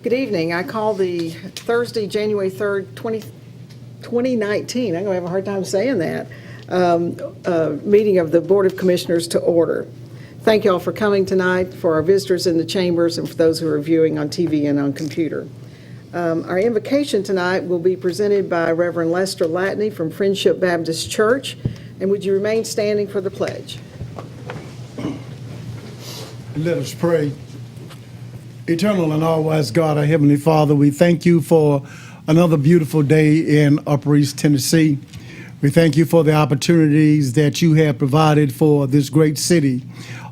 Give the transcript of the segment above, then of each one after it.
Good evening. I call the Thursday, January 3rd, 2019, I'm going to have a hard time saying that, meeting of the Board of Commissioners to order. Thank you all for coming tonight, for our visitors in the chambers, and for those who are viewing on TV and on computer. Our invocation tonight will be presented by Reverend Lester Lattany from Friendship Baptist Church. And would you remain standing for the pledge? Let us pray. Eternal and all-wise God, our Heavenly Father, we thank you for another beautiful day in Upper East Tennessee. We thank you for the opportunities that you have provided for this great city,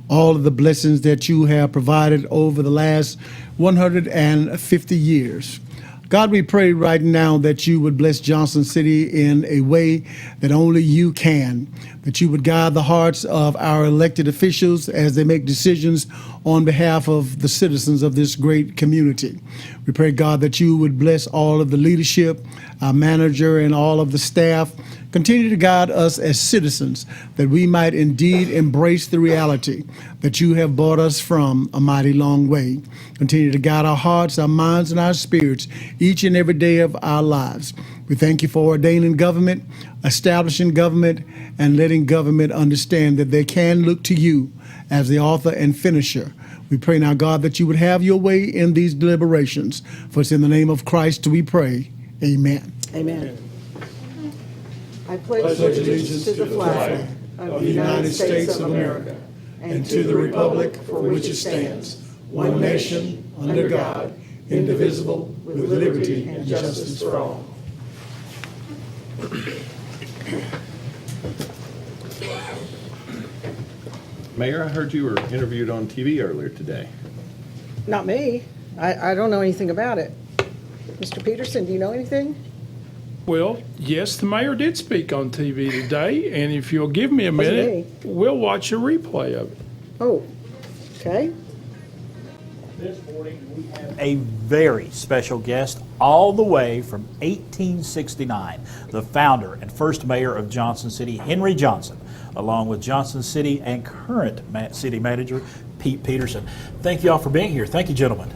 all of the blessings that you have provided over the last 150 years. God, we pray right now that you would bless Johnson City in a way that only you can, that you would guide the hearts of our elected officials as they make decisions on behalf of the citizens of this great community. We pray, God, that you would bless all of the leadership, our manager, and all of the staff. Continue to guide us as citizens, that we might indeed embrace the reality that you have brought us from a mighty long way. Continue to guide our hearts, our minds, and our spirits each and every day of our lives. We thank you for ordaining government, establishing government, and letting government understand that they can look to you as the author and finisher. We pray now, God, that you would have your way in these deliberations. For it's in the name of Christ we pray. Amen. Amen. I pledge allegiance to the flag of the United States of America and to the republic for which it stands, one nation, under God, indivisible, with liberty and justice for all. Mayor, I heard you were interviewed on TV earlier today. Not me. I don't know anything about it. Mr. Peterson, do you know anything? Well, yes, the mayor did speak on TV today, and if you'll give me a minute, we'll watch a replay of it. Oh, okay. This morning we have a very special guest all the way from 1869, the founder and first mayor of Johnson City, Henry Johnson, along with Johnson City and current city manager, Pete Peterson. Thank you all for being here. Thank you, gentlemen.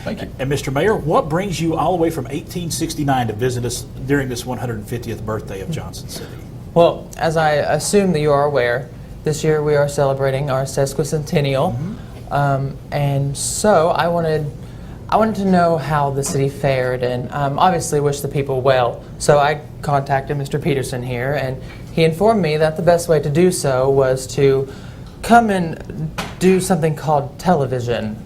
Thank you. And Mr. Mayor, what brings you all the way from 1869 to visit us during this 150th birthday of Johnson City? Well, as I assume that you are aware, this year we are celebrating our sesquicentennial, and so I wanted to know how the city fared, and obviously wish the people well. So I contacted Mr. Peterson here, and he informed me that the best way to do so was to come and do something called television.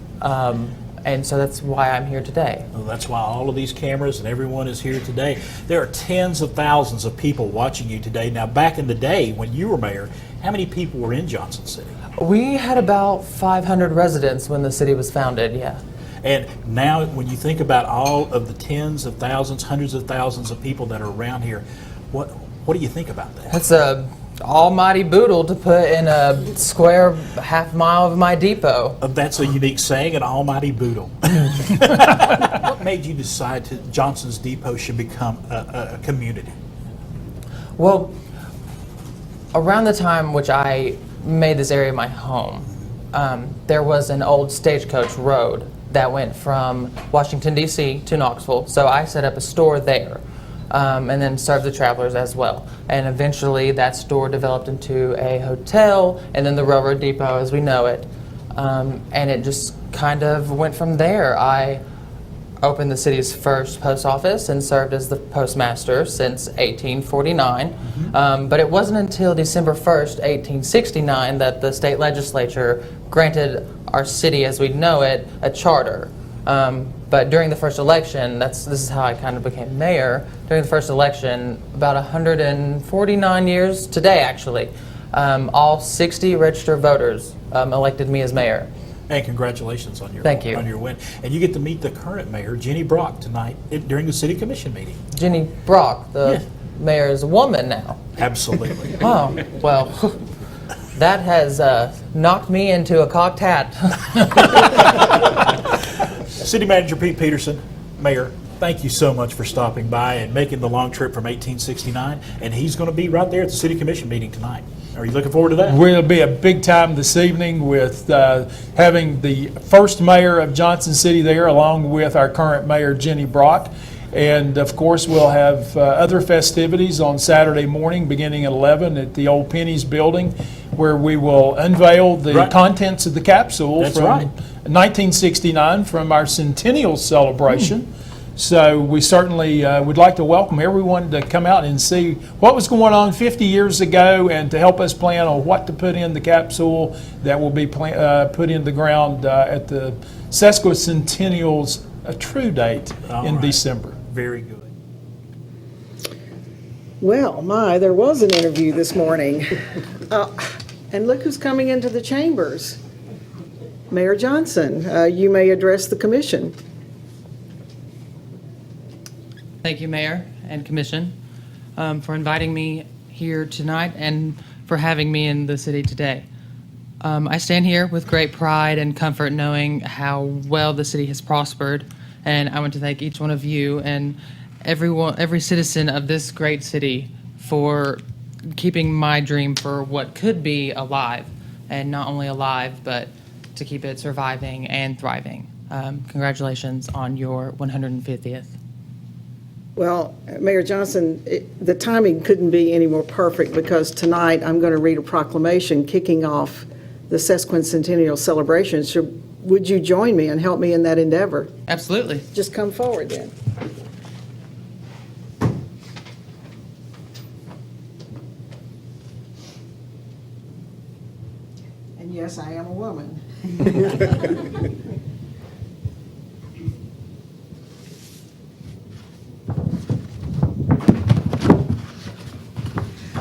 And so that's why I'm here today. Well, that's why all of these cameras and everyone is here today. There are tens of thousands of people watching you today. Now, back in the day when you were mayor, how many people were in Johnson City? We had about 500 residents when the city was founded, yeah. And now when you think about all of the tens of thousands, hundreds of thousands of people that are around here, what do you think about that? That's a almighty boodle to put in a square half mile of my depot. That's a unique saying, an almighty boodle. What made you decide that Johnson's Depot should become a community? Well, around the time which I made this area my home, there was an old stagecoach road that went from Washington, D.C. to Knoxville, so I set up a store there. And then served the travelers as well. And eventually that store developed into a hotel and then the railroad depot as we know it. And it just kind of went from there. I opened the city's first post office and served as the postmaster since 1849. But it wasn't until December 1st, 1869 that the state legislature granted our city as we know it a charter. But during the first election, this is how I kind of became mayor. During the first election, about 149 years today, actually, all 60 registered voters elected me as mayor. And congratulations on your on your win. And you get to meet the current mayor, Jenny Brock, tonight during the city commission meeting. Jenny Brock, the mayor, is a woman now. Absolutely. Oh, well, that has knocked me into a cocked hat. City Manager Pete Peterson, Mayor, thank you so much for stopping by and making the long trip from 1869. And he's going to be right there at the City Commission meeting tonight. Are you looking forward to that? Will be a big time this evening with having the first mayor of Johnson City there, along with our current mayor, Jenny Brott. And of course, we'll have other festivities on Saturday morning, beginning at 11 at the old Penny's building, where we will unveil the Right. contents of the capsule That's from right. 1969 from our centennial celebration. So we certainly would like to welcome everyone to come out and see what was going on 50 years ago and to help us plan on what to put in the capsule that will be put in the ground at the sesquicentennial's true date in right. December. Very good. Well, there was an interview this morning. And look who's coming into the chambers. Mayor Johnson, you may address the commission. Thank you, Mayor and Commission, for inviting me here tonight and for having me in the city today. I stand here with great pride and comfort knowing how well the city has prospered, and I want to thank each one of you and every citizen of this great city for keeping my dream for what could be alive, and not only alive, but to keep it surviving and thriving. Congratulations on your 150th. Well, Mayor Johnson, the timing couldn't be any more perfect because tonight I'm going to read a proclamation kicking off the sesquicentennial celebration. So would you join me and help me in that endeavor? Absolutely. Just come forward then. And yes, I am a woman.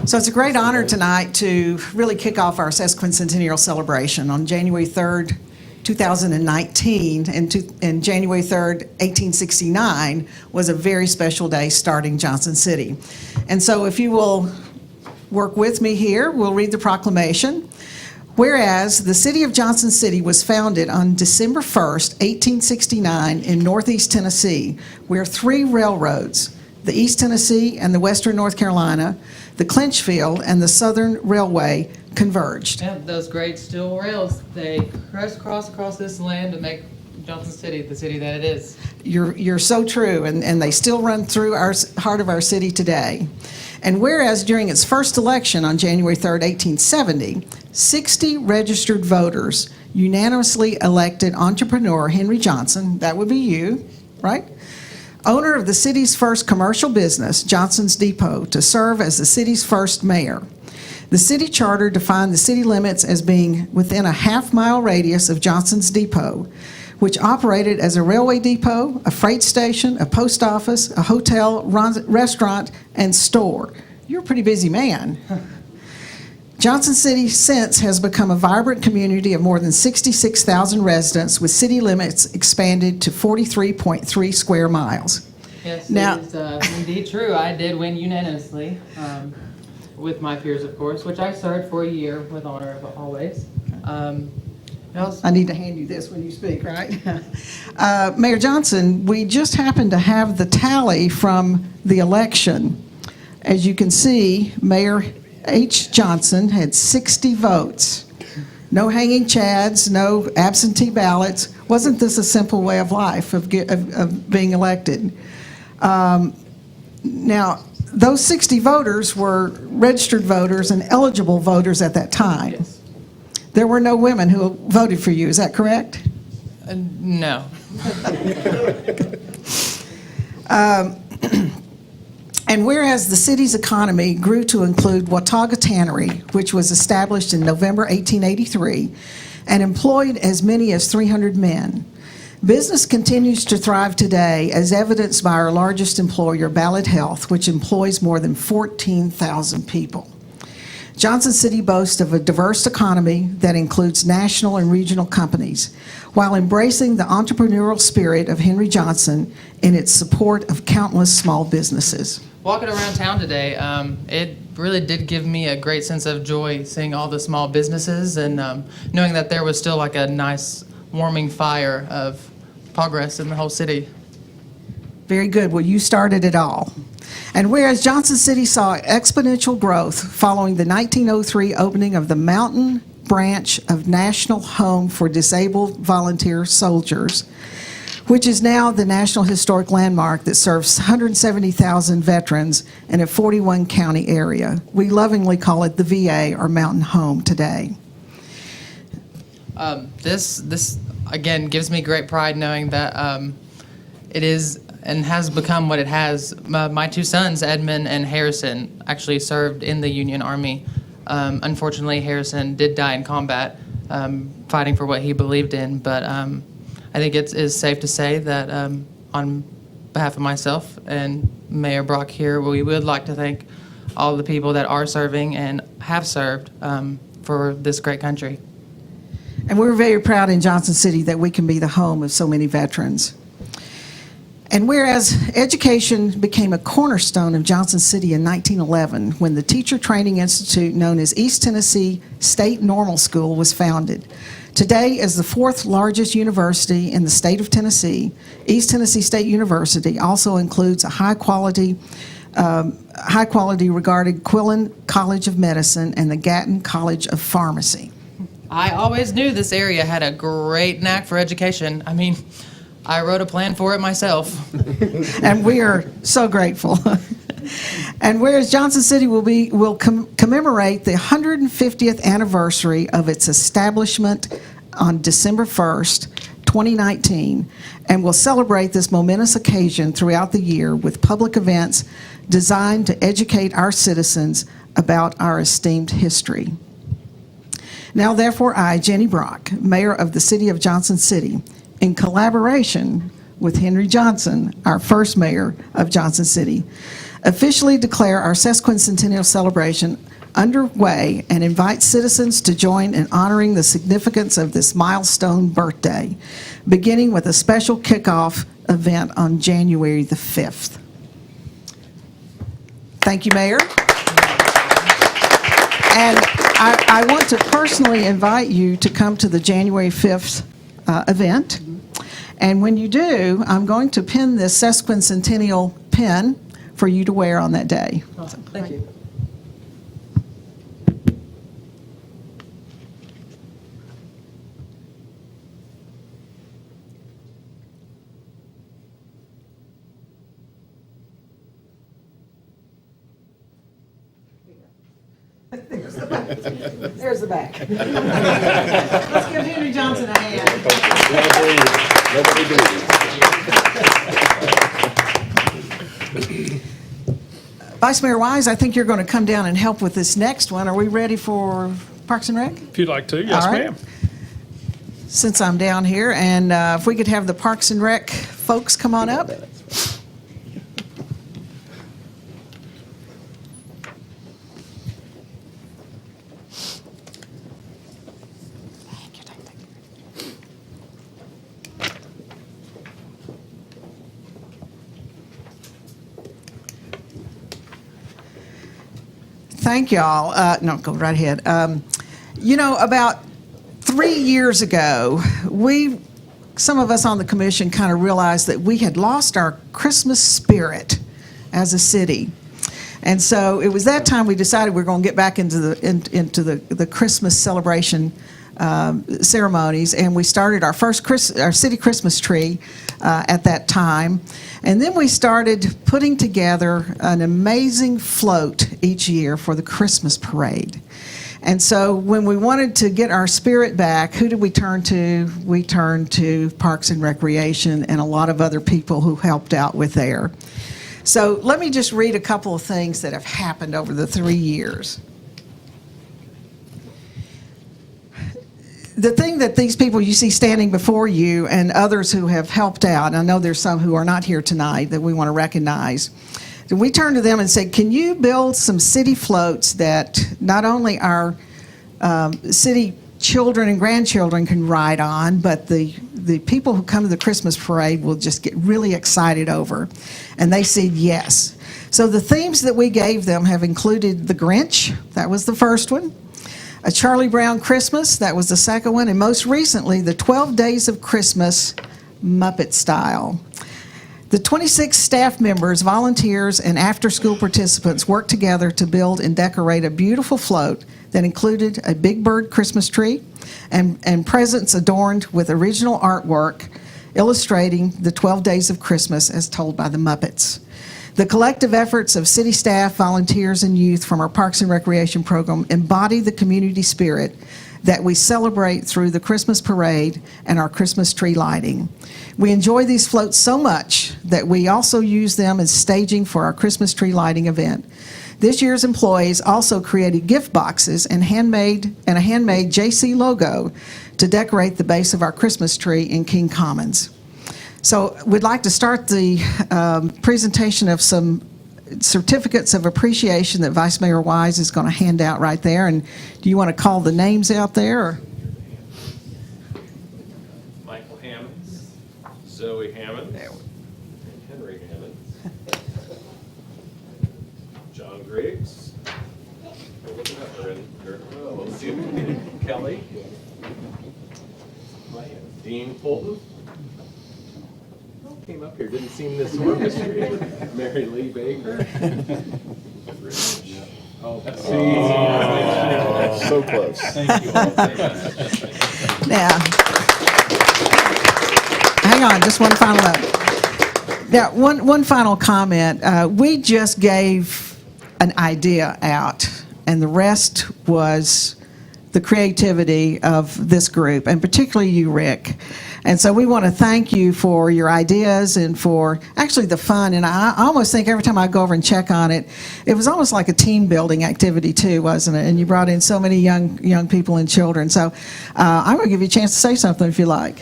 So it's a great honor tonight to really kick off our sesquicentennial celebration on January 3rd, 2019, and January 3rd, 1869 was a very special day starting Johnson City. And so if you will work with me here, we'll read the proclamation. Whereas the city of Johnson City was founded on December 1st, 1869 in Northeast Tennessee, where 3 railroads, the East Tennessee and the Western North Carolina, the Clinchfield and the Southern Railway converged. Yeah, those great steel rails, they crisscross across this land to make Johnson City the city that it is. You're so true, and they still run through our heart of our city today. And whereas during its first election on January 3rd, 1870, 60 registered voters unanimously elected entrepreneur Henry Johnson, that would be you, right? Owner of the city's first commercial business, Johnson's Depot, to serve as the city's first mayor. The city charter defined the city limits as being within a half-mile radius of Johnson's Depot, which operated as a railway depot, a freight station, a post office, a hotel, restaurant, and store. You're a pretty busy man. Johnson City since has become a vibrant community of more than 66,000 residents, with city limits expanded to 43.3 square miles. Yes, Now- it is indeed true. I did win unanimously, with my peers, of course, which I served for a year with honor always. I need to hand you this when you speak, right? Mayor Johnson, we just happened to have the tally from the election. As you can see, Mayor H. Johnson had 60 votes. No hanging chads, no absentee ballots. Wasn't this a simple way of life, of being elected? Now, those 60 voters were registered voters and eligible voters at that time. Yes. There were no women who voted for you, is that correct? No. And whereas the city's economy grew to include Watauga Tannery, which was established in November 1883, and employed as many as 300 men, business continues to thrive today, as evidenced by our largest employer, Ballad Health, which employs more than 14,000 people. Johnson City boasts of a diverse economy that includes national and regional companies, while embracing the entrepreneurial spirit of Henry Johnson in its support of countless small businesses. Walking around town today, it really did give me a great sense of joy seeing all the small businesses and knowing that there was still like a nice warming fire of progress in the whole city. Very good. Well, you started it all. And whereas Johnson City saw exponential growth following the 1903 opening of the Mountain Branch of National Home for Disabled Volunteer Soldiers, which is now the National Historic Landmark that serves 170,000 veterans in a 41-county area. We lovingly call it the VA, or Mountain Home, today. This again gives me great pride knowing that it is and has become what it has. My two sons, Edmund and Harrison, actually served in the Union Army. Unfortunately, Harrison did die in combat, fighting for what he believed in. But I think it is safe to say that on behalf of myself and Mayor Brock here, we would like to thank all the people that are serving and have served for this great country. And we're very proud in Johnson City that we can be the home of so many veterans. And whereas education became a cornerstone of Johnson City in 1911, when the teacher training institute known as East Tennessee State Normal School was founded. Today, as the fourth largest university in the state of Tennessee, East Tennessee State University also includes a high-quality regarded Quillen College of Medicine and the Gatton College of Pharmacy. I always knew this area had a great knack for education. I mean, I wrote a plan for it myself. And we are so grateful. And whereas Johnson City will commemorate the 150th anniversary of its establishment on December 1st, 2019, and will celebrate this momentous occasion throughout the year with public events designed to educate our citizens about our esteemed history. Now, therefore, I, Jenny Brock, Mayor of the City of Johnson City, in collaboration with Henry Johnson, our first mayor of Johnson City, officially declare our sesquicentennial celebration underway and invite citizens to join in honoring the significance of this milestone birthday, beginning with a special kickoff event on January the 5th. Thank you, Mayor. And I want to personally invite you to come to the January 5th event. And when you do, I'm going to pin this sesquicentennial pin for you to wear on that day. Awesome. Thank you. There's the back. Let's give Henry Johnson a hand. Vice Mayor Wise, I think you're going to come down and help with this next one. Are we ready for Parks and Rec? If you'd like to, yes, All right. ma'am. Since I'm down here, and if we could have the Parks and Rec folks come on up. Thank y'all. No, go right ahead. You know, about 3 years ago, some of us on the commission kind of realized that we had lost our Christmas spirit as a city. And so it was that time we decided we were going to get back into the Christmas celebration ceremonies, and we started our city Christmas tree at that time. And then we started putting together an amazing float each year for the Christmas parade. And so when we wanted to get our spirit back, who did we turn to? We turned to Parks and Recreation and a lot of other people who helped out with there. So let me just read a couple of things that have happened over the 3 years. The thing that these people you see standing before you and others who have helped out, and I know there's some who are not here tonight that we want to recognize, we turned to them and said, can you build some city floats that not only our city children and grandchildren can ride on, but the people who come to the Christmas parade will just get really excited over? And they said yes. So the themes that we gave them have included the Grinch, that was the first one, a Charlie Brown Christmas, that was the second one, and most recently, the 12 Days of Christmas Muppet style. The 26 staff members, volunteers, and after-school participants worked together to build and decorate a beautiful float that included a Big Bird Christmas tree and presents adorned with original artwork illustrating the 12 days of Christmas as told by the Muppets. The collective efforts of city staff, volunteers, and youth from our Parks and Recreation program embody the community spirit that we celebrate through the Christmas parade and our Christmas tree lighting. We enjoy these floats so much that we also use them as staging for our Christmas tree lighting event. This year's employees also created gift boxes and a handmade JC logo to decorate the base of our Christmas tree in King Commons. So we'd like to start the presentation of some certificates of appreciation that Vice Mayor Wise is going to hand out right there. And do you want to call the names out there? Or? Michael Hammonds, Zoe Hammonds, Henry Hammonds, John Griggs, Kelly, Dean Fulton. Came up here, didn't seem this orchestrated. Mary Lee Baker. Oh, that's so close. Thank you all very much. Now, hang on, just one final note. Now, one final comment. We just gave an idea out, and the rest was the creativity of this group, and particularly you, Rick. And so we want to thank you for your ideas and for actually the fun. And I almost think every time I go over and check on it, it was almost like a team building activity too, wasn't it? And you brought in so many young people and children. So I'm going to give you a chance to say something if you like.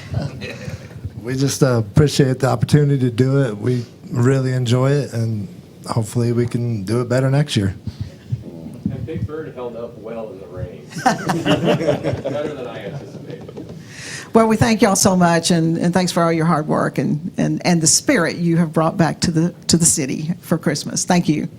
We just appreciate the opportunity to do it. We really enjoy it, and hopefully we can do it better next year. And Big Bird held up well in the rain. Better than I anticipated. Well, we thank y'all so much, and thanks for all your hard work and the spirit you have brought back to the city for Christmas. Thank you.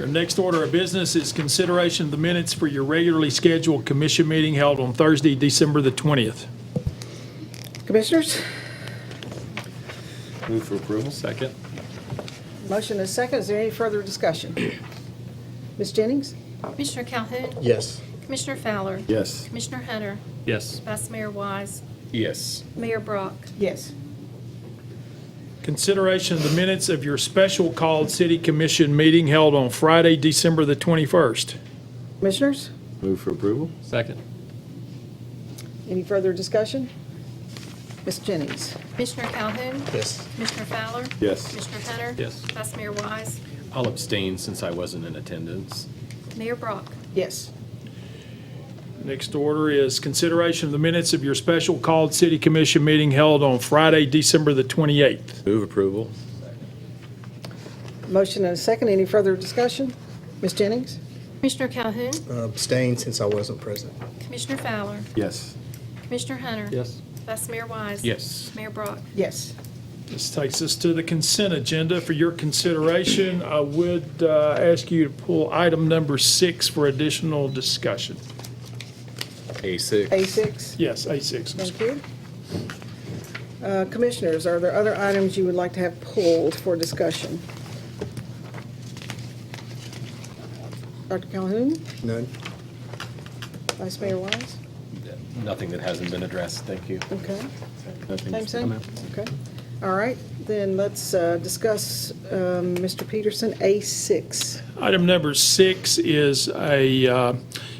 Our next order of business is consideration of the minutes for your regularly scheduled commission meeting held on Thursday, December the 20th. Commissioners, Move for approval, second. motion is second. Is there any further discussion? Ms. Jennings? Commissioner Calhoun? Yes. Commissioner Fowler? Yes. Commissioner Hunter? Yes. Vice Mayor Wise? Yes. Mayor Brock? Yes. Consideration of the minutes of your special called city commission meeting held on Friday, December the 21st. Commissioners, Move for approval, second. any further discussion? Ms. Jennings? Commissioner Calhoun? Yes. Commissioner Fowler? Yes. Commissioner Hunter? Yes. Vice Mayor Wise? I'll abstain since I wasn't in attendance. Mayor Brock? Yes. Next order is consideration of the minutes of your special called city commission meeting held on Friday, December the 28th. Move approval. Motion and a second. Any further discussion? Ms. Jennings? Commissioner Calhoun? Abstain since I wasn't present. Commissioner Fowler? Yes. Commissioner Hunter? Yes. Vice Mayor Wise? Yes. Mayor Brock? Yes. This takes us to the consent agenda. For your consideration, I would ask you to pull item number 6 for additional discussion. A6. A6. Yes, A6. Thank you. Commissioners, are there other items you would like to have pulled for discussion? Dr. Calhoun? None. Vice Mayor Wise? Nothing that hasn't been addressed, thank you. Okay. Nothing. Same? Okay. All right, then let's discuss Mr. Peterson, A6. Item number 6 is a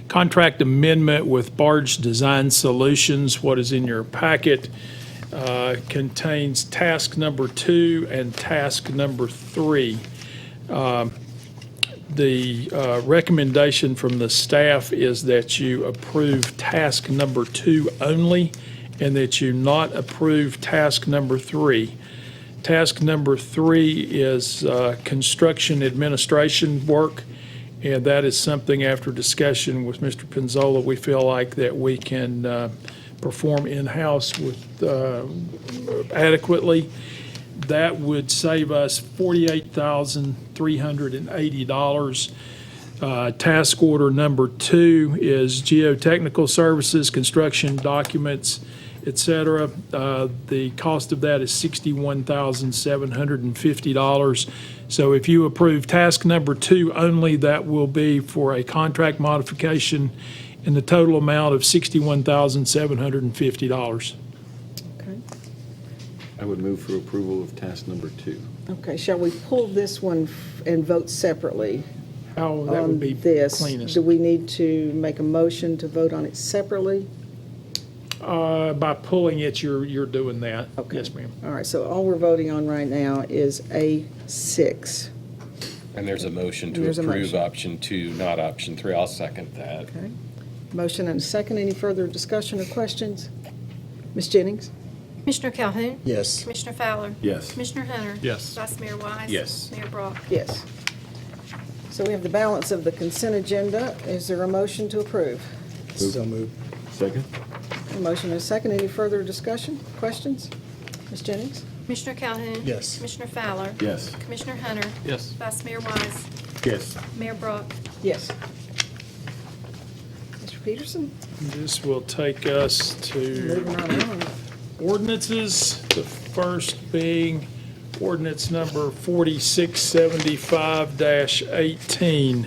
contract amendment with Barge Design Solutions. What is in your packet contains task number 2 and task number 3. The recommendation from the staff is that you approve task number 2 only, and that you not approve task number 3. Task number 3 is construction administration work, and that is something, after discussion with Mr. Pinzola, we feel like that we can perform in-house with adequately. That would save us $48,380. Task order number 2 is geotechnical services, construction documents, et cetera. The cost of that is $61,750. So if you approve task number 2 only, that will be for a contract modification in the total amount of $61,750. Okay. I would move for approval of task number 2. Okay, shall we pull this one and vote separately Oh, that on would be this? cleanest. Do we need to make a motion to vote on it separately? By pulling it, you're doing that. Okay. Yes, ma'am. All right, so all we're voting on right now is A6. And there's a motion to There's a approve motion. option 2, not option 3. I'll second that. Okay. Motion and a second. Any further discussion or questions? Ms. Jennings? Commissioner Calhoun? Yes. Commissioner Fowler? Yes. Commissioner Hunter? Yes. Vice Mayor Wise? Yes. Mayor Brock? Yes. So we have the balance of the consent agenda. Is there a motion to approve? So moved. Second? A motion and a second. Any further discussion, questions? Ms. Jennings? Commissioner Calhoun? Yes. Commissioner Fowler? Yes. Commissioner Hunter? Yes. Vice Mayor Wise? Yes. Mayor Brock? Yes. Mr. Peterson? This will take us to Moving right along. ordinances, the first being ordinance number 4675-18.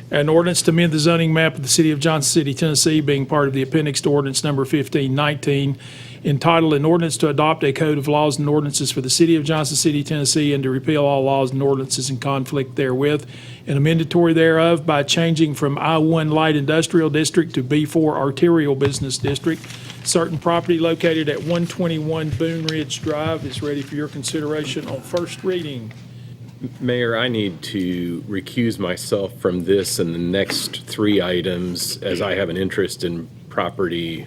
An ordinance to amend the zoning map of the city of Johnson City, Tennessee, being part of the appendix to ordinance number 1519, entitled "An Ordinance to Adopt a Code of Laws and Ordinances for the City of Johnson City, Tennessee, and to repeal all laws and ordinances in conflict therewith, and amendatory thereof by changing from I-1 Light Industrial District to B-4 Arterial Business District. Certain property located at 121 Boone Ridge Drive is ready for your consideration on first reading. Mayor, I need to recuse myself from this and the next 3 items as I have an interest in property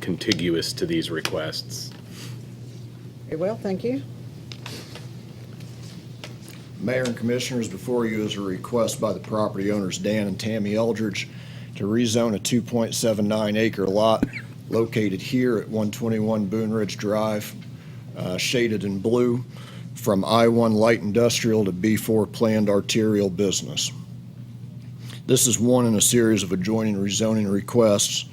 contiguous to these requests. Very well, thank you. Mayor and Commissioners, before you is a request by the property owners Dan and Tammy Eldridge to rezone a 2.79 acre lot located here at 121 Boone Ridge Drive, shaded in blue, from I-1 Light Industrial to B-4 Planned Arterial Business. This is one in a series of adjoining rezoning requests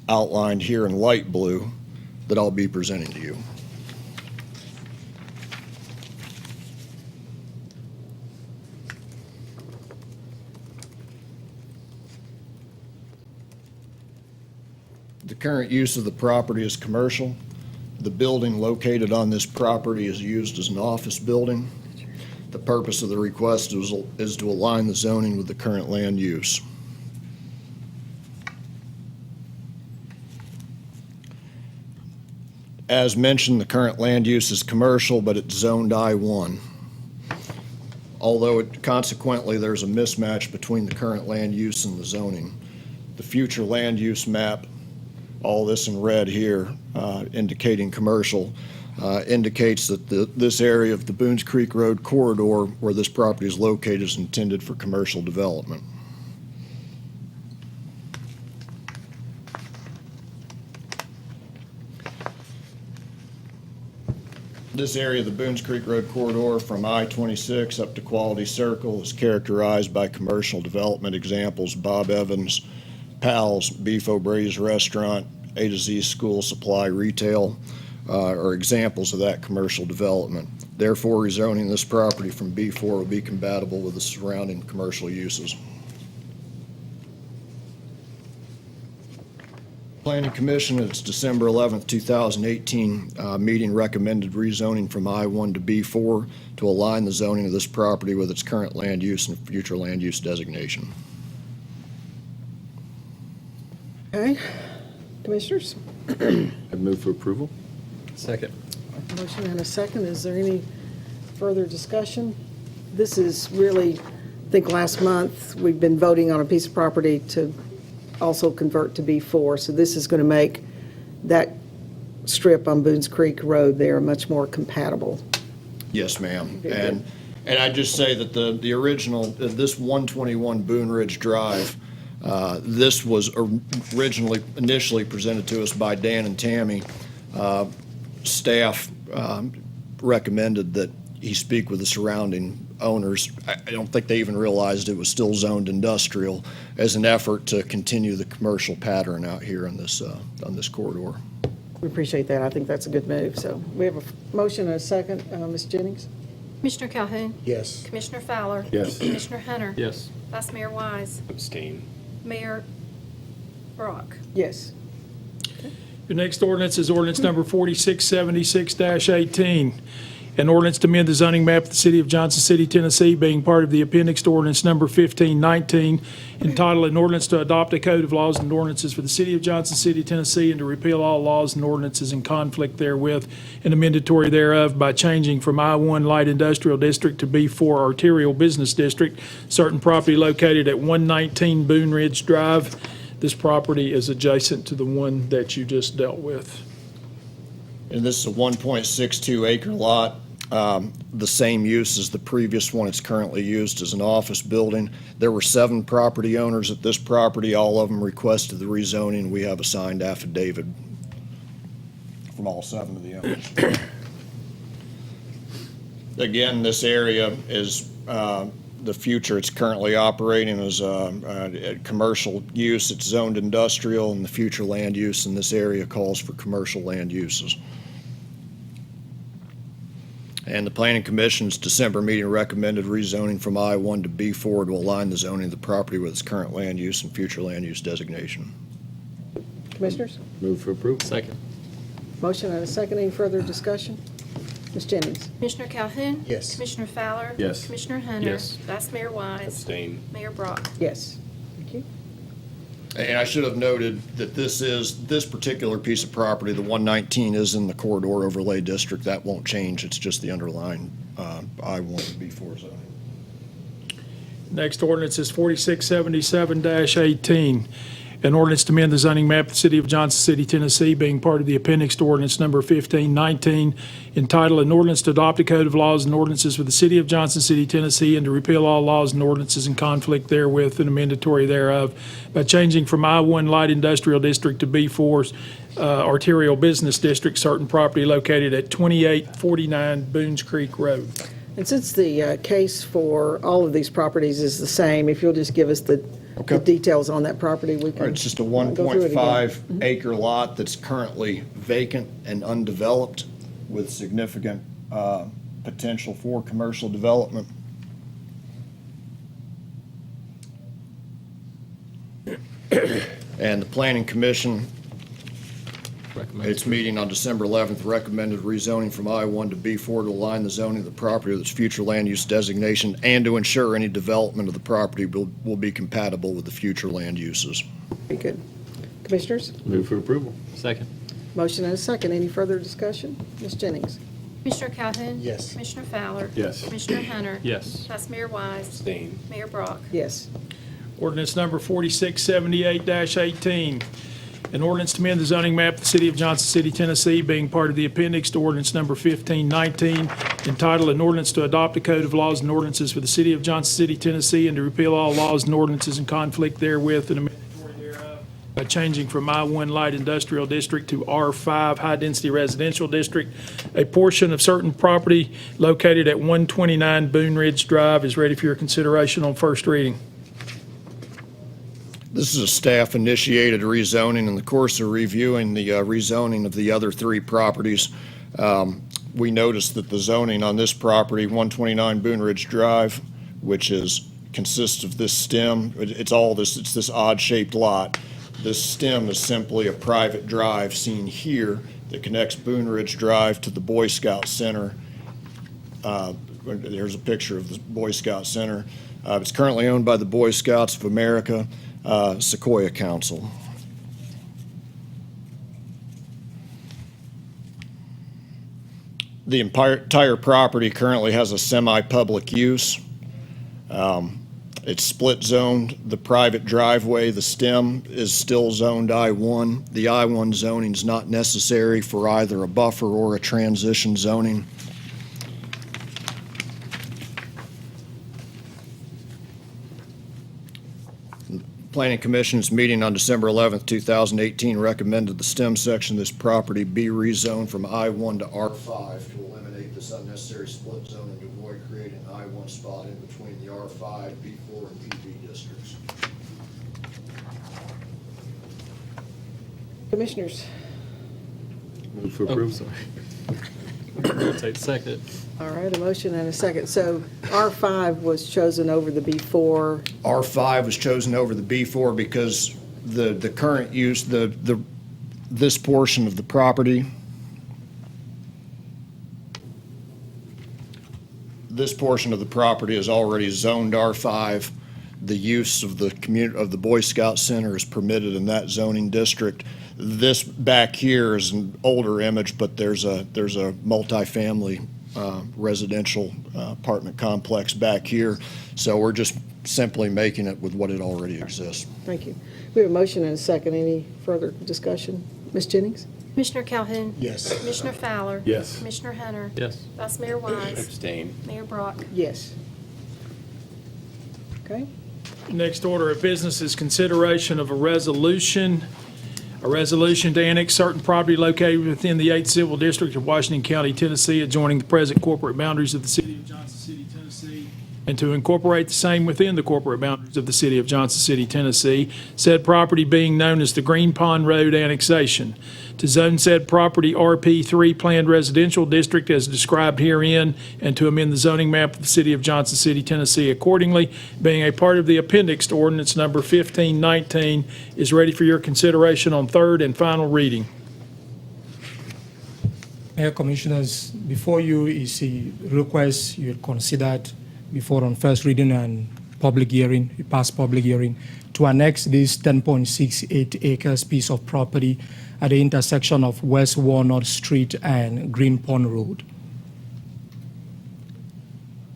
outlined here in light blue that I'll be presenting to you. The current use of the property is commercial. The building located on this property is used as an office building. The purpose of the request is to align the zoning with the current land use. As mentioned, the current land use is commercial, but it's zoned I-1. Although consequently, there's a mismatch between the current land use and the zoning. The future land use map, all this in red here, indicating commercial, indicates that this area of the Boones Creek Road corridor where this property is located is intended for commercial development. This area of the Boones Creek Road corridor from I-26 up to Quality Circle is characterized by commercial development examples: Bob Evans, Pal's, Beef O'Brady's Restaurant, A to Z School Supply Retail are examples of that commercial development. Therefore, rezoning this property from B4 will be compatible with the surrounding commercial uses. Planning Commission at its December 11th, 2018 meeting recommended rezoning from I-1 to B4 to align the zoning of this property with its current land use and future land use designation. Okay. Commissioners? I'd move for approval. Second. Motion and a second. Is there any further discussion? This is really, I think last month, we've been voting on a piece of property to also convert to B4. So this is going to make that strip on Boones Creek Road there much more compatible. Yes, ma'am. Very good. And I just say that the original, this 121 Boone Ridge Drive This was initially presented to us by Dan and Tammy. Staff recommended that he speak with the surrounding owners. I don't think they even realized it was still zoned industrial, as an effort to continue the commercial pattern out here on this corridor. We appreciate that. I think that's a good move. So we have a motion and a second. Ms. Jennings? Commissioner Calhoun. Yes. Commissioner Fowler. Yes. Commissioner Hunter. Yes. Vice Mayor Wise. Abstain. Mayor Brock. Yes. Your next ordinance is ordinance number 4676-18. An ordinance to amend the zoning map of the city of Johnson City, Tennessee, being part of the appendix to ordinance number 1519, entitled "An Ordinance to Adopt a Code of Laws and Ordinances for the City of Johnson City, Tennessee, and to repeal all laws and ordinances in conflict therewith and amendatory thereof by changing from I-1 Light Industrial District to B-4 Arterial Business District, certain property located at 119 Boone Ridge Drive." This property is adjacent to the one that you just dealt with. And this is a 1.62 acre lot, the same use as the previous one. It's currently used as an office building. There were 7 property owners at this property. All of them requested the rezoning. We have a signed affidavit from all 7 of the owners. Again, this area is the future. It's currently operating as a commercial use. It's zoned industrial, and the future land use in this area calls for commercial land uses. And the Planning Commission's December meeting recommended rezoning from I-1 to B-4 to align the zoning of the property with its current land use and future land use designation. Commissioners? Move for approval. Second. Motion and a second. Any further discussion? Ms. Jennings? Commissioner Calhoun. Yes. Commissioner Fowler. Yes. Commissioner Hunter. Yes. Vice Mayor Wise. Abstain. Mayor Brock. Yes. Thank you. And I should have noted that this particular piece of property, the 119, is in the corridor overlay district. That won't change. It's just the underlying I-1 to B-4 zoning. Next ordinance is 4677-18. An ordinance to amend the zoning map of the city of Johnson City, Tennessee, being part of the appendix to ordinance number 1519, entitled "An Ordinance to Adopt a Code of Laws and Ordinances for the City of Johnson City, Tennessee, and to repeal all laws and ordinances in conflict therewith and amendatory thereof by changing from I-1 Light Industrial District to B-4 Arterial Business District, certain property located at 2849 Boones Creek Road." And since the case for all of these properties is the same, if you'll just give us the details on that property, we All can. right, it's just a go through it again. 1.5 acre lot that's currently vacant and undeveloped with significant potential for commercial development. And the Planning Commission, its meeting on December 11th, recommended rezoning from I-1 to B-4 to align the zoning of the property with its future land use designation and to ensure any development of the property will be compatible with the future land uses. Very good. Commissioners? Move for approval. Second. Motion and a second. Any further discussion? Ms. Jennings? Commissioner Calhoun. Yes. Commissioner Fowler. Yes. Commissioner Hunter. Yes. Vice Mayor Wise. Abstain. Mayor Brock. Yes. Ordinance number 4678-18. An ordinance to amend the zoning map of the city of Johnson City, Tennessee, being part of the appendix to ordinance number 1519, entitled "An Ordinance to Adopt a Code of Laws and Ordinances for the City of Johnson City, Tennessee, and to repeal all laws and ordinances in conflict therewith and amendatory thereof by changing from I-1 Light Industrial District to R5 High Density Residential District. A portion of certain property located at 129 Boone Ridge Drive is ready for your consideration on first reading. This is a staff-initiated rezoning. In the course of reviewing the rezoning of the other 3 properties, we noticed that the zoning on this property, 129 Boone Ridge Drive, which consists of this stem, it's this odd-shaped lot. This stem is simply a private drive seen here that connects Boone Ridge Drive to the Boy Scout Center. There's a picture of the Boy Scout Center. It's currently owned by the Boy Scouts of America, Sequoia Council. The entire property currently has a semi-public use. It's split zoned. The private driveway, the stem, is still zoned I-1. The I-1 zoning is not necessary for either a buffer or a transition zoning. Planning Commission's meeting on December 11th, 2018 recommended the STEM section of this property be rezoned from I-1 to R5 to eliminate this unnecessary split zone and to avoid creating an I-1 spot in between the R5, B4, and PB districts. Commissioners, Move for approval. Take second. all right, a motion and a second. So R5 was chosen over the B4. R5 was chosen over the B4 because the current use, this portion of the property, is already zoned R5. The use of the Boy Scout Center is permitted in that zoning district. This back here is an older image, but there's a multifamily residential apartment complex back here. So we're just simply making it with what it already exists. Thank you. We have a motion and a second. Any further discussion? Ms. Jennings? Commissioner Calhoun. Yes. Commissioner Fowler. Yes. Commissioner Hunter. Yes. Vice Mayor Wise. Abstain. Mayor Brock. Yes. Okay. Next order of business is consideration of a resolution to annex certain property located within the 8th Civil District of Washington County, Tennessee, adjoining the present corporate boundaries of the city of Johnson City, Tennessee, and to incorporate the same within the corporate boundaries of the city of Johnson City, Tennessee, said property being known as the Green Pond Road annexation. To zone said property RP3 Planned Residential District as described herein, and to amend the zoning map of the city of Johnson City, Tennessee accordingly, being a part of the appendix to ordinance number 1519, is ready for your consideration on third and final reading. Mayor, Commissioners, before you is a request you had considered before on first reading and public hearing, past public hearing, to annex this 10.68 acres piece of property at the intersection of West Walnut Street and Green Pond Road.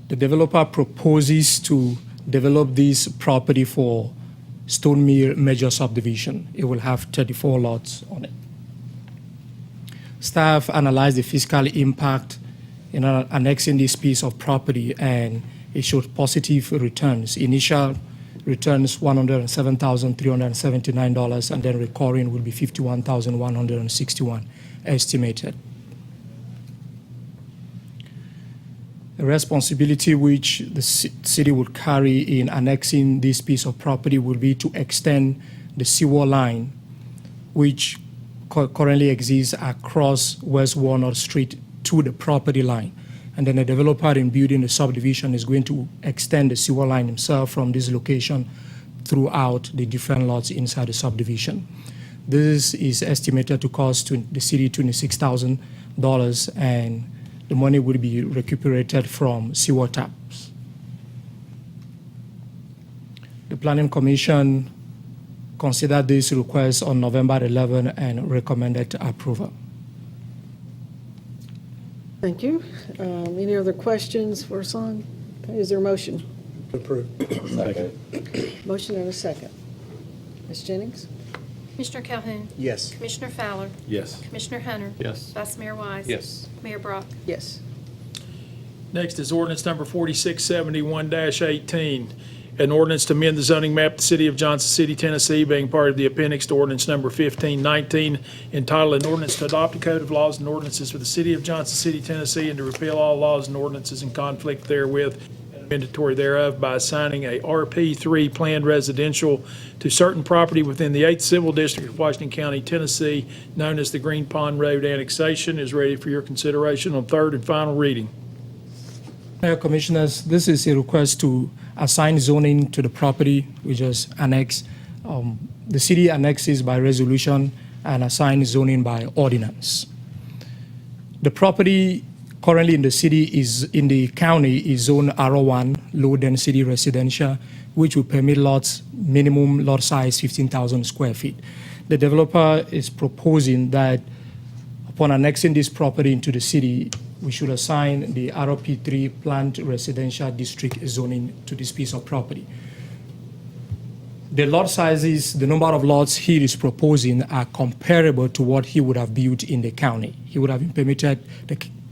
The developer proposes to develop this property for Stone Mill Major Subdivision. It will have 34 lots on it. Staff analyzed the fiscal impact in annexing this piece of property, and it showed positive returns. Initial returns $107,379, and then recurring will be $51,161 estimated. The responsibility which the city would carry in annexing this piece of property will be to extend the seawall line, which currently exists across West Walnut Street to the property line. And then the developer in building the subdivision is going to extend the sewer line himself from this location throughout the different lots inside the subdivision. This is estimated to cost the city $26,000, and the money will be recuperated from sewer taps. The Planning Commission considered this request on November 11 and recommended approval. Thank you. Any other questions for Hassan? Okay, is there a motion? Approved. Second. Motion and a second. Ms. Jennings? Commissioner Calhoun. Yes. Commissioner Fowler. Yes. Commissioner Hunter. Yes. Vice Mayor Wise. Yes. Mayor Brock. Yes. Next is ordinance number 4671-18, an ordinance to amend the zoning map of the city of Johnson City, Tennessee, being part of the appendix to ordinance number 1519, entitled an ordinance to adopt a code of laws and ordinances for the city of Johnson City, Tennessee, and to repeal all laws and ordinances in conflict therewith and amendatory thereof by assigning a RP3 planned residential to certain property within the 8th Civil District of Washington County, Tennessee, known as the Green Pond Road annexation, is ready for your consideration on third and final reading. Mayor, Commissioners, this is a request to assign zoning to the property we just annexed. The city annexes by resolution and assigns zoning by ordinance. The property currently in the county is zone R1, low density residential, which will permit lots, minimum lot size 15,000 square feet. The developer is proposing that upon annexing this property into the city, we should assign the RP3 planned residential district zoning to this piece of property. The lot sizes, the number of lots he is proposing are comparable to what he would have built in the county. He would have been permitted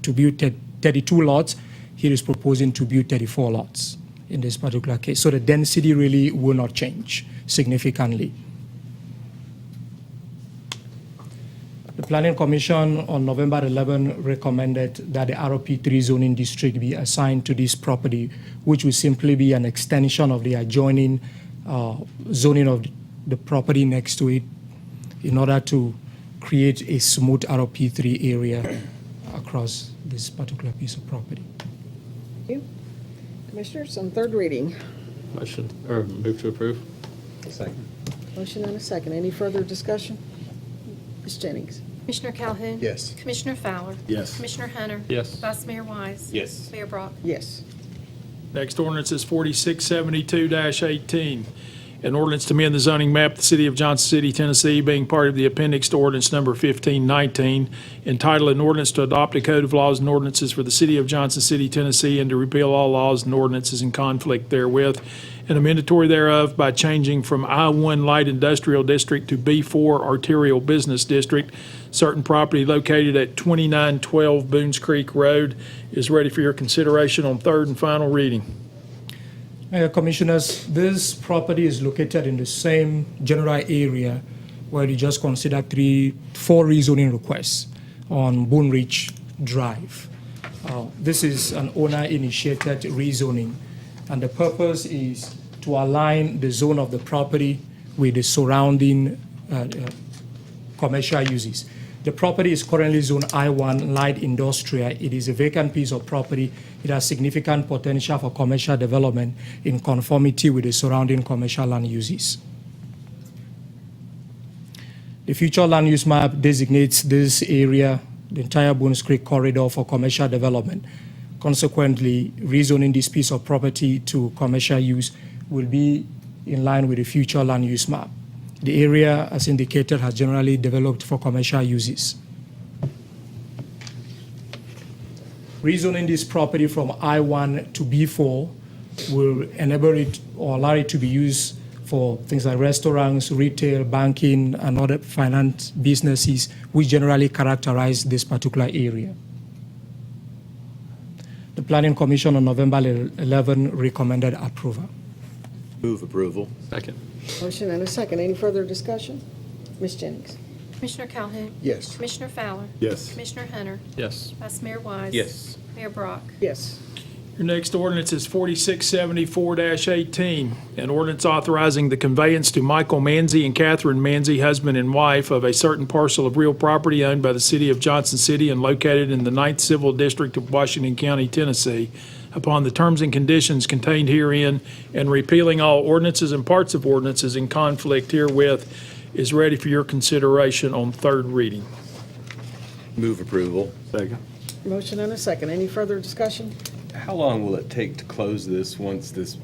to build 32 lots. He is proposing to build 34 lots. in this particular case. So the density really will not change significantly. The Planning Commission on November 11 recommended that the ROP3 zoning district be assigned to this property, which will simply be an extension of the adjoining zoning of the property next to it in order to create a smooth ROP3 area across this particular piece of property. Thank you. Commissioners, on third reading. Motion, or move to approve? Second. Motion and a second. Any further discussion? Ms. Jennings? Commissioner Calhoun? Yes. Commissioner Fowler? Yes. Commissioner Hunter? Yes. Vice Mayor Wise? Yes. Mayor Brock? Yes. Next ordinance is 4672-18. An ordinance to amend the zoning map of the city of Johnson City, Tennessee, being part of the appendix to ordinance number 1519, entitled an ordinance to adopt a code of laws and ordinances for the city of Johnson City, Tennessee, and to repeal all laws and ordinances in conflict therewith, and amendatory thereof by changing from I-1 Light Industrial District to B4 Arterial Business District. Certain property located at 2912 Boones Creek Road is ready for your consideration on third and final reading. Commissioners, this property is located in the same general area where you just considered four rezoning requests on Boone Ridge Drive. This is an owner-initiated rezoning, and the purpose is to align the zone of the property with the surrounding commercial uses. The property is currently zoned I-1 Light Industrial. It is a vacant piece of property. It has significant potential for commercial development in conformity with the surrounding commercial land uses. The future land use map designates this area, the entire Boones Creek corridor, for commercial development. Consequently, rezoning this piece of property to commercial use will be in line with the future land use map. The area, as indicated, has generally developed for commercial uses. Rezoning this property from I-1 to B4 will enable it or allow it to be used for things like restaurants, retail, banking, and other finance businesses, which generally characterize this particular area. The Planning Commission on November 11 recommended approval. Move approval. Second. Motion and a second. Any further discussion? Ms. Jennings? Commissioner Calhoun? Yes. Commissioner Fowler? Yes. Commissioner Hunter? Yes. Vice Mayor Wise? Yes. Mayor Brock? Yes. Your next ordinance is 4674-18, an ordinance authorizing the conveyance to Michael Manzi and Catherine Manzi, husband and wife, of a certain parcel of real property owned by the city of Johnson City and located in the 9th Civil District of Washington County, Tennessee, upon the terms and conditions contained herein, and repealing all ordinances and parts of ordinances in conflict herewith, is ready for your consideration on third reading. Move approval. Second. Motion and a second. Any further discussion? How long will it take to close this once this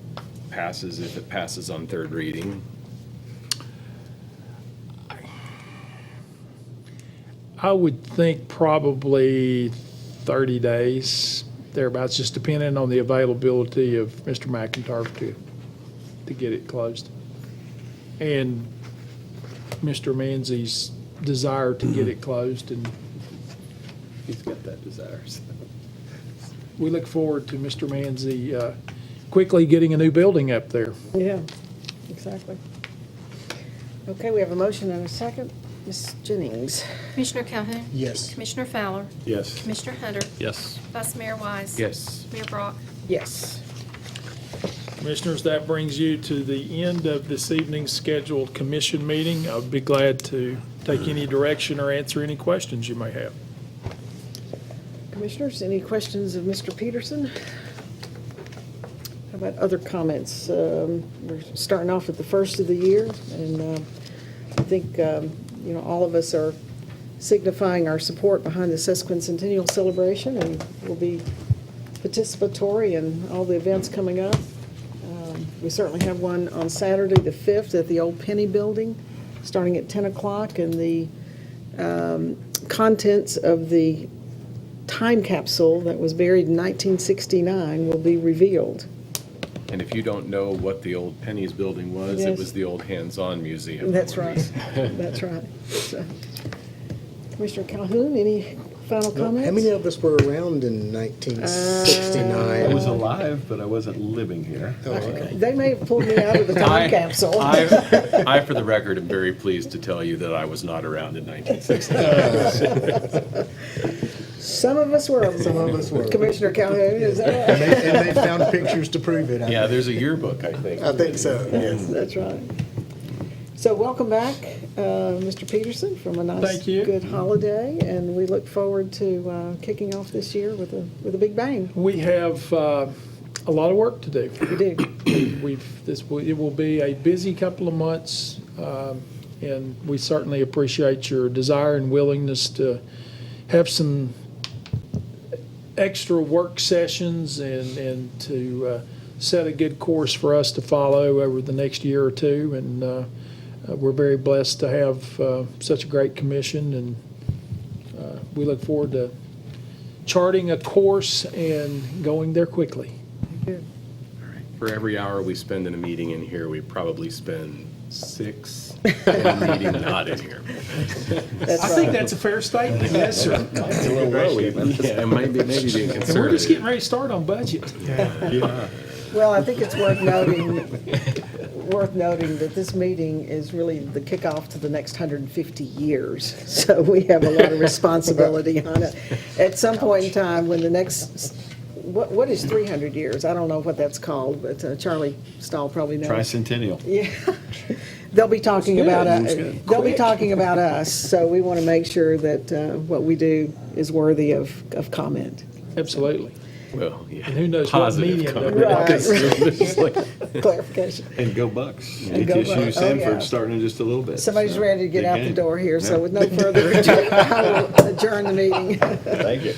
passes, if it passes on third reading? I would think probably 30 days, thereabouts, just depending on the availability of Mr. McIntyre to get it closed. And Mr. Manzi's desire to get it closed, and he's got that desire. So we look forward to Mr. Manzi quickly getting a new building up there. Yeah, exactly. Okay, we have a motion and a second. Ms. Jennings? Commissioner Calhoun? Yes. Commissioner Fowler? Yes. Commissioner Hunter? Yes. Vice Mayor Wise? Yes. Mayor Brock? Yes. Commissioners, that brings you to the end of this evening's scheduled commission meeting. I'll be glad to take any direction or answer any questions you may have. Commissioners, any questions of Mr. Peterson? How about other comments? We're starting off at the first of the year, and I think all of us are signifying our support behind the sesquicentennial celebration, and we'll be participatory in all the events coming up. We certainly have one on Saturday, the 5th, at the old Penny Building, starting at 10 o'clock, and the contents of the time capsule that was buried in 1969 will be revealed. And if you don't know what the old Penny's building was, Yes. it was the old hands-on museum. That's right. That's right. So, Commissioner Calhoun, any final comments? How many of us were around in 1969? I was alive, but I wasn't living here. They may have pulled me out of the time capsule. I, for the record, am very pleased to tell you that I was not around in 1969. Some of us were. Some of us were. Commissioner Calhoun, is that right? And they found pictures to prove it. Yeah, there's a yearbook, I think. I think so, yes. That's right. So welcome back, Mr. Peterson, from a nice, Thank you. good holiday, and we look forward to kicking off this year with a big bang. We have a lot of work to do. We do. It will be a busy couple of months, and we certainly appreciate your desire and willingness to have some extra work sessions and to set a good course for us to follow over the next year or two. And we're very blessed to have such a great commission, and we look forward to charting a course and going there quickly. For every hour we spend in a meeting in here, we probably spend 6 in a meeting not in here. That's I right. think that's a fair statement. Yes, sir. It's a little low even. Yeah, maybe being And we're just conservative. getting ready to start on budget. Yeah. Well, I think it's worth noting that this meeting is really the kickoff to the next 150 years. So we have a lot of responsibility on it. At some point in time, when the next, what is 300 years? I don't know what that's called, but Charlie Stahl probably knows. Tricentennial. Yeah. They'll be talking about, they'll be talking about us, so we want to make sure that what we do is worthy of comment. Absolutely. Well, yeah. And who knows what Positive medium comment. that Right. It's just like- Clarification. And go Bucks. And go Bucks. ATSU Oh, yeah. Sanford starting in just a little bit. Somebody's so ready to get big out the game. door here, so Yeah. with no further ado, I will adjourn the meeting. Thank you.